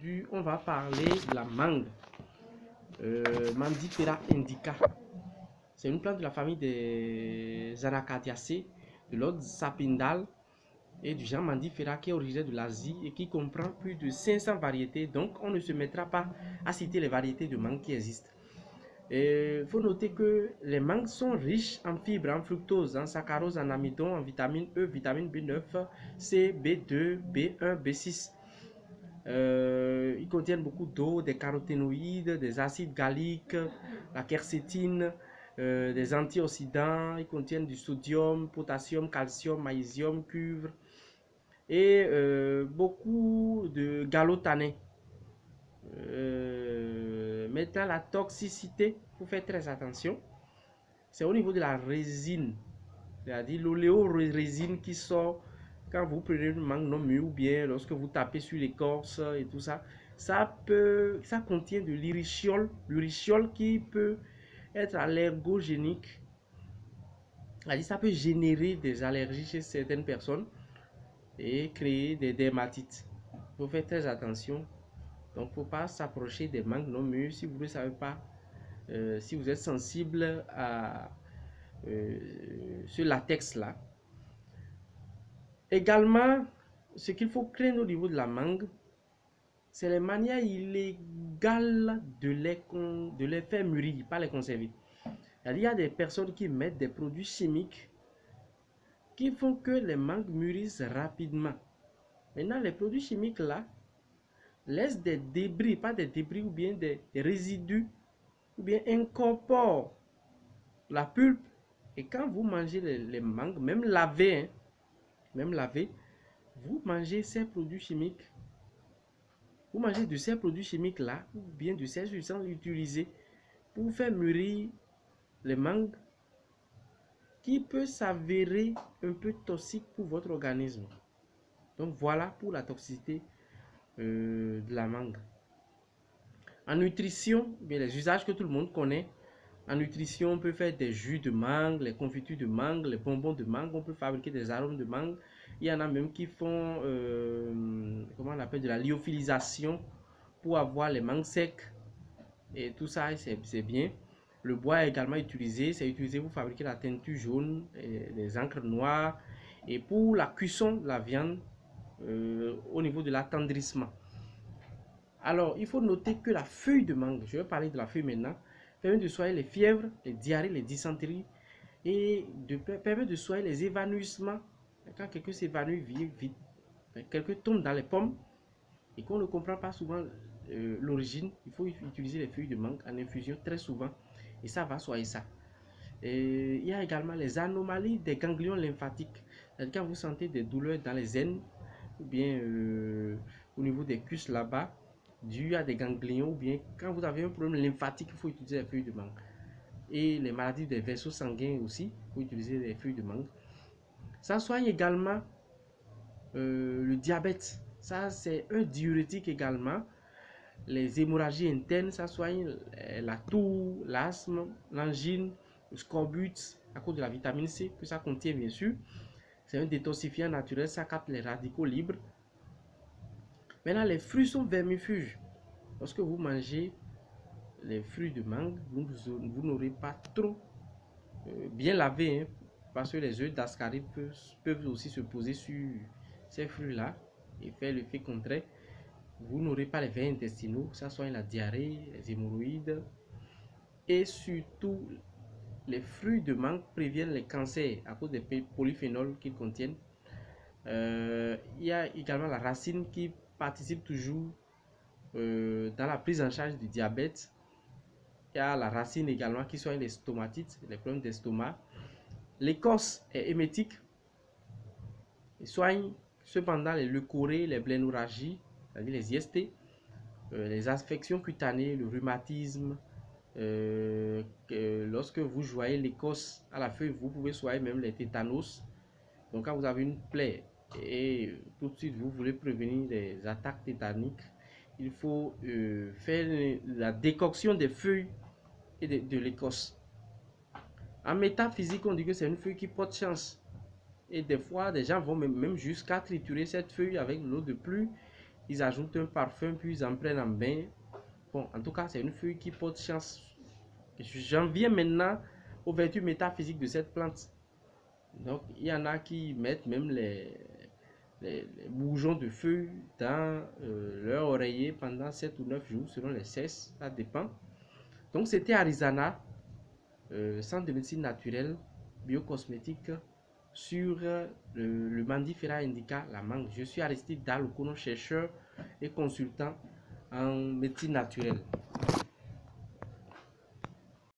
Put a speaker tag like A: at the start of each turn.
A: Aujourd'hui, on va parler de la mangue. Mandifera indica. C'est une plante de la famille des Anacardiacées, de l'ordre Sapindale et du genre Mandifera qui est originaire de l'Asie et qui comprend plus de 500 variétés. Donc, on ne se mettra pas à citer les variétés de mangue qui existent. Il faut noter que les mangues sont riches en fibres, en fructose, en saccharose, en amidon, en vitamine E, vitamine B9, C, B2, B1, B6. Ils contiennent beaucoup d'eau, des caroténoïdes, des acides galliques, la quercétine, des antioxydants. Ils contiennent du sodium, potassium, calcium, magnésium, cuivre et beaucoup de gallotanés. Maintenant, la toxicité, il faut faire très attention. C'est au niveau de la résine, c'est-à-dire l'oléorésine qui sort quand vous prenez une mangue non mûre ou bien lorsque vous tapez sur l'écorce et tout ça. Ça contient de l'uriciol qui peut être allergogénique. C'est-à-dire ça peut générer des allergies chez certaines personnes et créer des dermatites. Il faut faire très attention. Donc, il ne faut pas s'approcher des mangues non mûres si vous ne savez pas, si vous êtes sensible à ce latex-là. Également, ce qu'il faut craindre au niveau de la mangue, c'est les manières illégales de les faire mûrir, pas les conserver. Il y a des personnes qui mettent des produits chimiques qui font que les mangues mûrissent rapidement. Maintenant, les produits chimiques là laissent des débris, pas des débris ou bien des résidus, ou bien incorporent la pulpe. Et quand vous mangez les mangues, même lavées, vous mangez ces produits chimiques. Vous mangez de ces produits chimiques là, ou bien de ces substances utilisées pour faire mûrir les mangues, qui peut s'avérer un peu toxique pour votre organisme. Donc voilà pour la toxicité de la mangue. En nutrition, bien, les usages que tout le monde connaît. En nutrition, on peut faire des jus de mangue, les confitures de mangue, les bonbons de mangue. On peut fabriquer des arômes de mangue. Il y en a même qui font, comment on appelle, de la lyophilisation pour avoir les mangues secs. Et tout ça, c'est bien. Le bois est également utilisé. C'est utilisé pour fabriquer la teinture jaune, et les encres noires. Et pour la cuisson de la viande, au niveau de l'attendrissement. Alors, il faut noter que la feuille de mangue, je vais parler de la feuille maintenant, permet de soigner les fièvres, les diarrhées, les dysenteries et permet de soigner les évanouissements. Quand quelqu'un s'évanouit vite, quelqu'un tombe dans les pommes et qu'on ne comprend pas souvent l'origine, il faut utiliser les feuilles de mangue en infusion très souvent et ça va soigner ça. Et il y a également les anomalies des ganglions lymphatiques. Quand vous sentez des douleurs dans les aines ou bien au niveau des cuisses là-bas, dû à des ganglions, ou bien quand vous avez un problème lymphatique, il faut utiliser les feuilles de mangue. Et les maladies des vaisseaux sanguins aussi, il faut utiliser les feuilles de mangue. Ça soigne également le diabète. Ça, c'est un diurétique également. Les hémorragies internes, ça soigne la toux, l'asthme, l'angine, le scorbut, à cause de la vitamine C que ça contient bien sûr. C'est un détoxifiant naturel, ça capte les radicaux libres. Maintenant, les fruits sont vermifuges. Lorsque vous mangez les fruits de mangue, vous n'aurez pas trop bien lavé, hein, parce que les œufs d'ascaris peuvent aussi se poser sur ces fruits-là et faire l'effet contraire. Vous n'aurez pas les vers intestinaux, ça soigne la diarrhée, les hémorroïdes. Et surtout, les fruits de mangue préviennent les cancers à cause des polyphénols qu'ils contiennent. Il y a également la racine qui participe toujours dans la prise en charge du diabète. Il y a la racine également qui soigne les stomatites, les problèmes d'estomac. L'écorce est émétique. Il soigne cependant les leucorrhées, les blénorragies, c'est-à-dire les IST, les affections cutanées, le rhumatisme. Lorsque vous joignez l'écorce à la feuille, vous pouvez soigner même les tétanos. Donc quand vous avez une plaie et tout de suite vous voulez prévenir les attaques tétaniques, il faut faire la décoction des feuilles et de l'écorce. En métaphysique, on dit que c'est une feuille qui porte chance. Et des fois, des gens vont même jusqu'à triturer cette feuille avec l'eau de pluie ils ajoutent un parfum, puis ils en prennent en bain. Bon, en tout cas, c'est une feuille qui porte chance. J'en viens maintenant aux vertus métaphysiques de cette plante. Donc, il y en a qui mettent même les bourgeons de feuilles dans leur oreiller pendant 7 ou 9 jours, selon les cesses, ça dépend. Donc, c'était Arizana, centre de médecine naturelle, biocosmétique, sur le Mandifera indica, la mangue. Je suis Aristide Dalokono, chercheur et consultant en médecine naturelle.